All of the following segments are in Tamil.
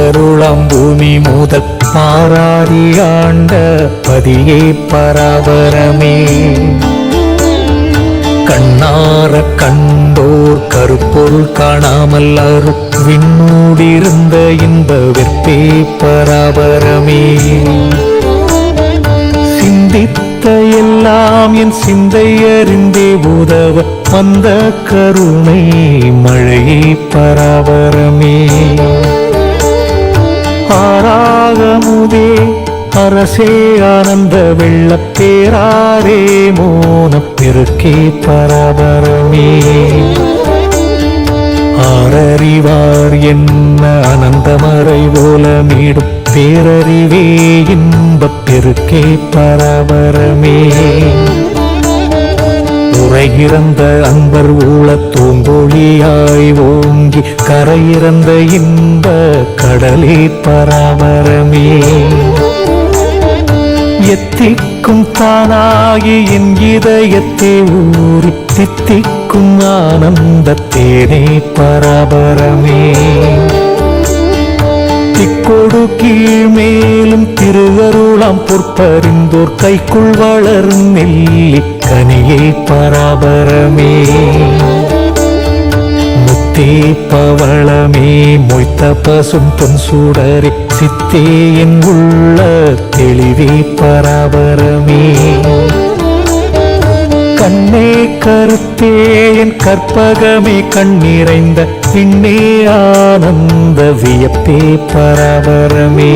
பரந்தருளம் பூமி முதல் பாராதி ஆண்ட பதியே பராபரமே. கண்ணார கண்டோர் கருப்பொருள் காணாமல் அருள் விண்ணூடிருந்த இன்ப வெற்பே பராபரமே. சிந்தித்த எல்லாம் என் சிந்தை அறிந்தே உதவ வந்த கருணை மழையே பராபரமே. ஆராகமுதே அரசே ஆனந்த வெள்ளப்பேராரே மோனப் பெருக்கே பராபரமே. ஆரறிவார் என்ன அனந்தமறை போலமீடும் பேரறிவே இன்பப் பெருக்கே பராபரமே. உரையிறந்த அன்பர் ஊழ தூங்கொழியாய் ஓங்கி கரையிறந்த இன்ப கடலே பராபரமே. எத்திக்கும் தானாகி என் இதயத்தே ஊறி தித்திக்கும் ஆனந்த தேனே பராபரமே. திக்கொடு கீழ் மேலும் திருவருளாம் பொற்பறிந்தோர் கைக்குள் வளரும் நெல்லி கனியே பராபரமே. முத்தே பவளமே மொய்த்த பசும் பொன் சூடரே சித்தே என் உள்ள தெளிவே பராபரமே. கண்ணே கருத்தே என் கற்பகமே கண்ணிறைந்த விண்ணே ஆனந்த வியப்பே பராபரமே.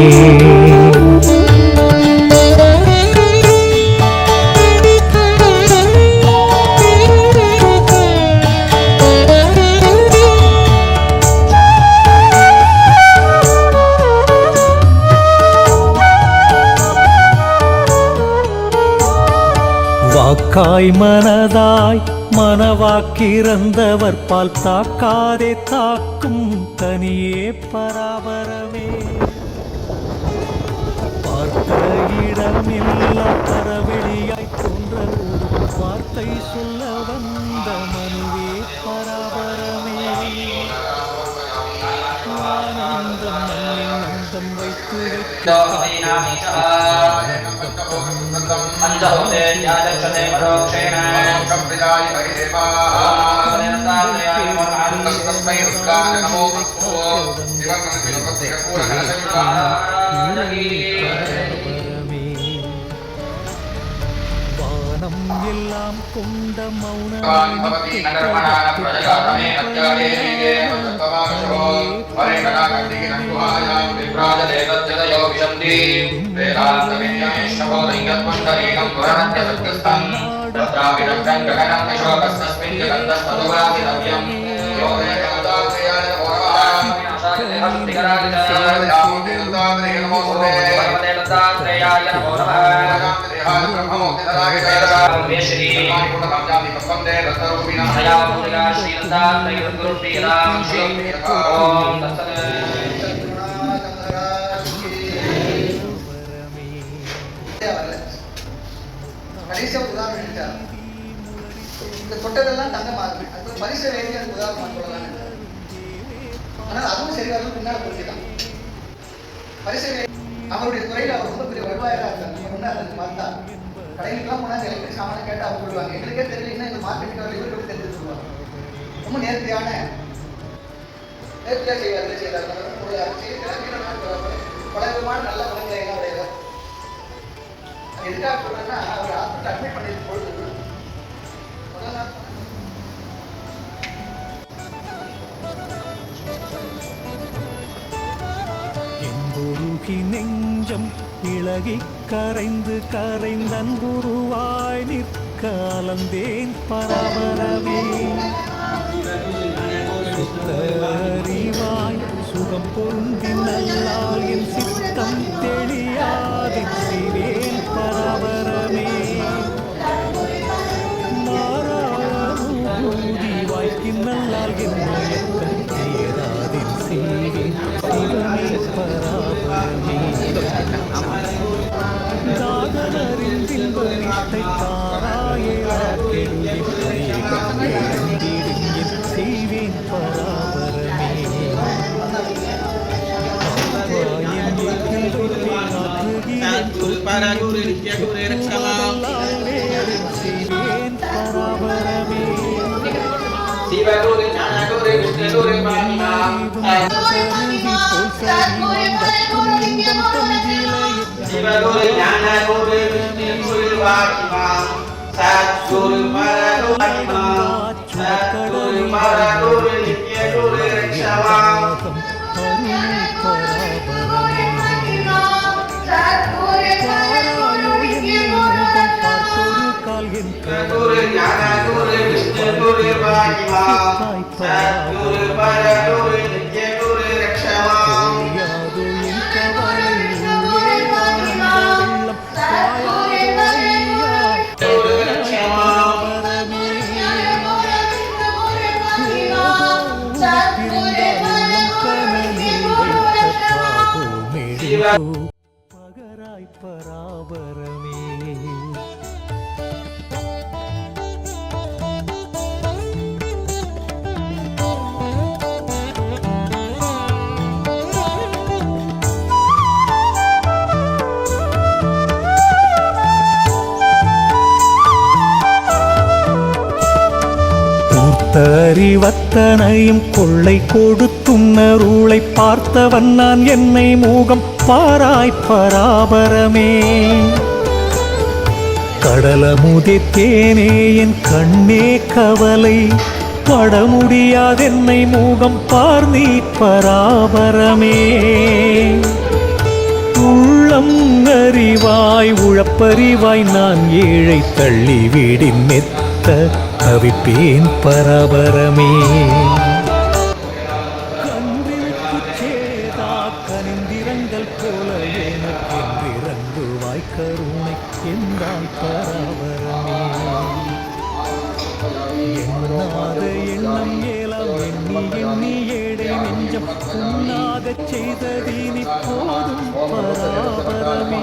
வாக்காய் மனதாய் மனவாக்கிறந்தவர் பால் தாக்காதே தாக்கும் தனியே பராபரமே. பார்த்த இடமெல்லாம் பரவெளியாய் தோன்ற ஒரு வார்த்தை சொல்ல வந்த மனுவே பராபரமே. ஆனந்தம் நந்தம் வைத்து வானம் எல்லாம் கொண்ட மௌன தொட்டதெல்லாம் தங்கமாகுது. அது பரிசு வேண்டி அது உதாரணமாக சொல்லலாம். ஆனால் அதுவும் சரியாக பின்னால் புரிஞ்சுதான். பரிசு அவருடைய துறையில் அவர் ரொம்ப பெரிய வருவாயாக இருந்தார். நம்ம முன்னே அதை பார்த்தா கடைகளுக்கெல்லாம் போனால் எலக்ட்ரிக் சாமான கேட்டு அவங்க சொல்லுவாங்க. எங்களுக்கே தெரியல இந்த மார்க்கெட்டுக்கு அவர் இவர்களுக்கு தெரிஞ்சு சொல்லுவாங்க. ரொம்ப நேர்த்தியாக செய்வார்கள். பல விதமான நல்ல குழந்தைகள்லாம் உடையவர். எதுக்காக சொல்றேன்னா அவர் ஹாஸ்பிட்டல் அட்மிட் பண்ணியிருக்கும் பொழுது நெஞ்சம் இழகி கரைந்து கரைந்தன்புருவாய் நிற்க அலந்தேன் பராபரமே. சுத்தறிவாய் சுகம் பொருந்தி நல்லால் என் சித்தம் தெளியாதிவேன் பராபரமே. மாறாதி வாய்க்கின் நல்லால் என் மயக்கம் தேராதின் செய்வேன் சிவமே பராபரமே. தாகனரின் தின்பை தாராயே செய்வேன் பராபரமே. சத்குரு பரகுரு நித்ய குரு ரக்ஷமாம் செய்வேன் பராபரமே சிவகுரு ஞானகுரு விஷ்ணுகுரு பாணிமாம் சிவகுரு ஞானகுரு விஷ்ணுகுரு பாணிமாம் சத்குரு பரகுரு பாணிமாம் சத்குரு பரகுரு நித்ய குரு ரக்ஷமாம் குரு ஞானகுரு விஷ்ணுகுரு பாணிமாம் சத்குரு பரகுரு நித்ய குரு ரக்ஷமாம் குரு ரக்ஷமாம் பகராய் பராபரமே அறிவத்தனையும் கொள்ளை கொடுத்துன்னருளை பார்த்தவன் நான் என்னை மூகம் பாராய் பராபரமே கடலமுதே தேனே என் கண்ணே கவலை பட முடியாதென்னை மூகம் பார் நீ பராபரமே உள்ளம் அறிவாய் உழப்பறிவாய் நான் ஏழை தள்ளிவிடின் மெத்த தவிப்பேன் பராபரமே கன்றினுக்கு சேதா கனிந்திரங்கள் போல எனக்கென்றிறங்குவாய் கருணை என்றால் பராபரமே எண்ணாத எண்ணம் ஏலாம் எண்ணி எண்ணி ஏடை நெஞ்சம் உண்ணாகச் செய்ததீனி போதும் பராபரமே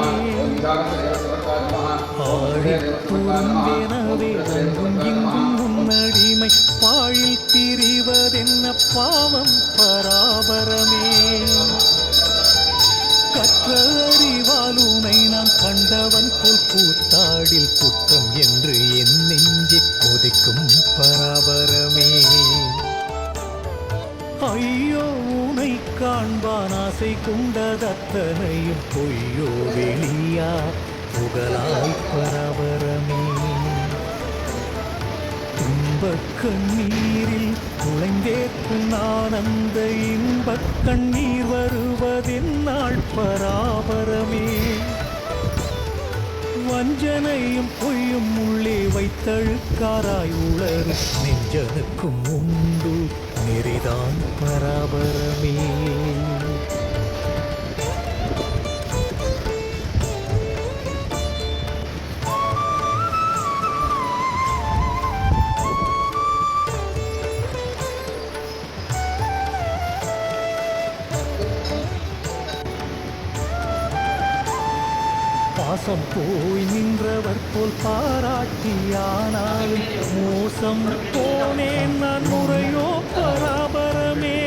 ஆழித்துறந்தேனவே அங்கும் இங்கும் உன்னடிமை பாழில் பிரிவதென்ன பாவம் பராபரமே கற்ற அறிவால் உனை நான் கண்டவன் போல் கூத்தாடில் குற்றம் என்று என் நெஞ்சை கொதிக்கும் பராபரமே ஐயோ உனை காண்பான் ஆசை கொண்டதத்தனையும் பொய்யோ வெளியா புகழாய் பராபரமே துன்பக் கண்ணீரில் துளைந்தேற்கும் ஆனந்த இன்பக் கண்ணீர் வருவதென்னாள் பராபரமே வஞ்சனையும் பொய்யும் உள்ளே வைத்தழுக்காராய் உளறு நெஞ்சனுக்கும் உண்டு நெறிதான் பராபரமே பாசம் போய் நின்றவர் போல் பாராட்டியானாலும் மோசம் போனேன் நான் முறையோ பராபரமே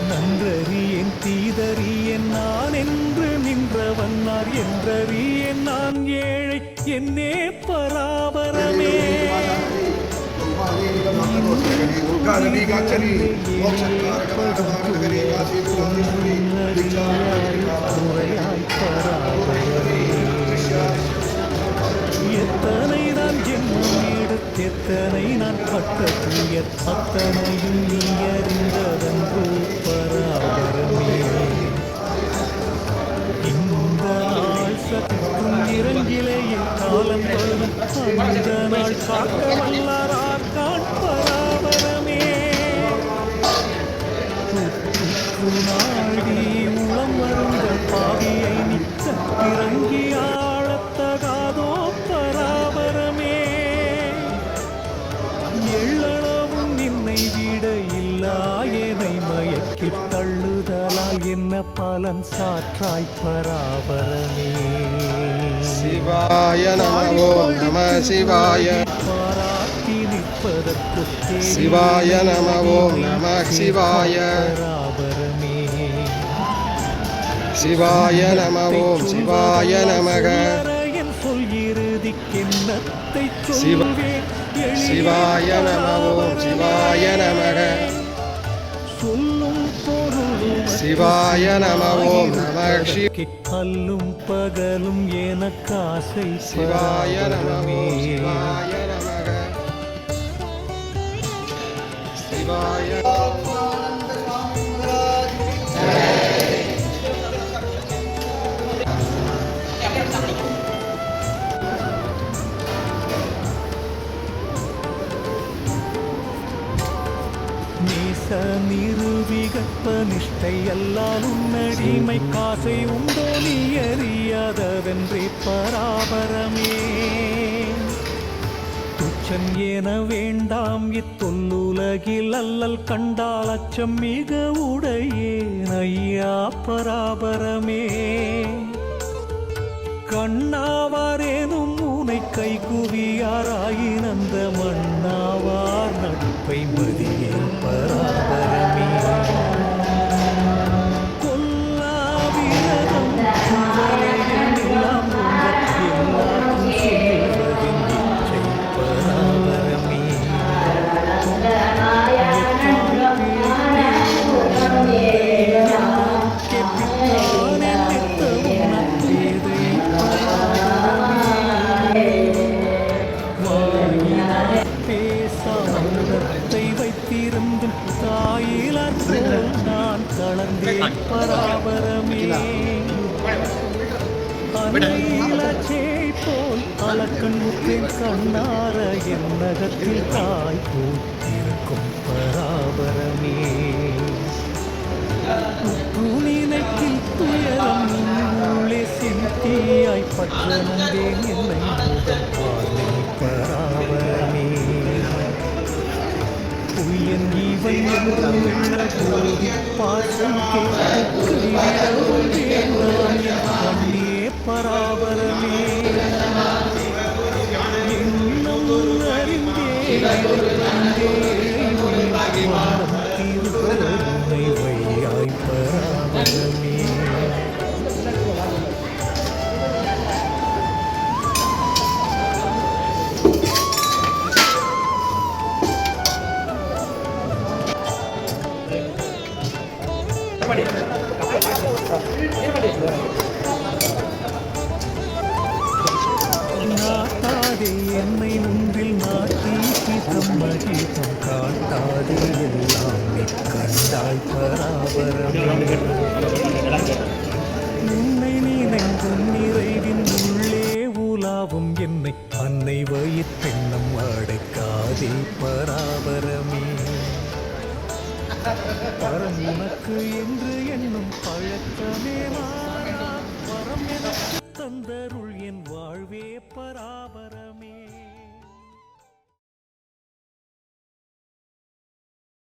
நன்றறியேன் தீதறியேன் நான் என்று நின்றவன் நான் என்றறியேன் நான் ஏழை என்னே பராபரமே எத்தனை நான் ஜென்மம் எடுத்தெத்தனை நான் பட்ட துயர் அத்தனையும் நீ அறிந்ததன்றோ பராபரமே இந்த நாள் சற்றும் இறங்கிலேயே காலம் வரும் அந்த நாள் காக்க வல்லாரார் காண்பராபரமே நாடி உளம் வருந்த பாவியை நிறங்கி ஆழத்தகாதோ பராபரமே எள்ளளவும் நின்னை விட இல்லாயனை மயக்கி தள்ளுதலால் என்ன பலன் சாற்றாய் பராபரமே சிவாய நமோ நம சிவாய பாராட்டி நிற்பதற்கு சிவாய நமோ நம சிவாய பராபரமே சிவாய நம ஓம் சிவாய நமக என் சொல் இறுதிக்கென்னத்தை சிவ சொல்வேன் சிவாய நம ஓம் சிவாய நமக சொல்லும் பொருளும் சிவாய நம ஓம் நம அல்லும் பகலும் எனக்காசை சிவாய நம ஓம் சிவாய நமக சிவாய ஆனந்த சுவாமி மகாராஜ் நேச நிருபிகற்ப நிஷ்டை அல்லாலும் நடிமை காசை உண்டோ நீ அறியாதவென்றே பராபரமே துச்சன் என வேண்டாம் இத்தொல்லுலகில் அல்லல் கண்டால் அச்சம் மிக உடையேன் ஐயா பராபரமே கண்ணாவாரேனும் உனை கை குவியாராயின் அந்த மண்ணாவார் நட்பை மதியேன் பராபரமே கொல்லாவிரதம் குவலையில் எல்லாம் எல்லாரும் சொல்வதின் இச்சை பராபரமே பேசாமத்தை வைத்திருந்தும் தாயிலார் போல் நான் கலந்தேன் பராபரமே அன்னையிலச்சே போல் அலக்கண் முத்தேன் கண்ணார என் நகத்தில் தாய் போட்டிருக்கும் பராபரமே துணினைக்கில் துயரம் உள்ளே செந்தியாய் பற்றனந்தேன் என்னை முதல் பார்வை பராபரமே உயன் இவன் என்று வெள்ள போதி பாசம் கேட்டு வேண்டாம் என் கண்ணே பராபரமே இன்னும் அறிந்தே திருக்கருணை வையாய் பராபரமே நாட்டாதே என்னை முன்பில் நாட்டி சம்மதித்தம் காட்டாதே எல்லாம் நீ கண்டாய் பராபரமே உன்னை நினைந்தும் நிறைவின் உள்ளே உலாவும் என்னை அன்னை வயிற்றெண்ணம் அடைக்காதே பராபரமே பரம் உனக்கு என்று என்னும் பழக்கமே வரம் எனக்கு தந்தருள் என் வாழ்வே பராபர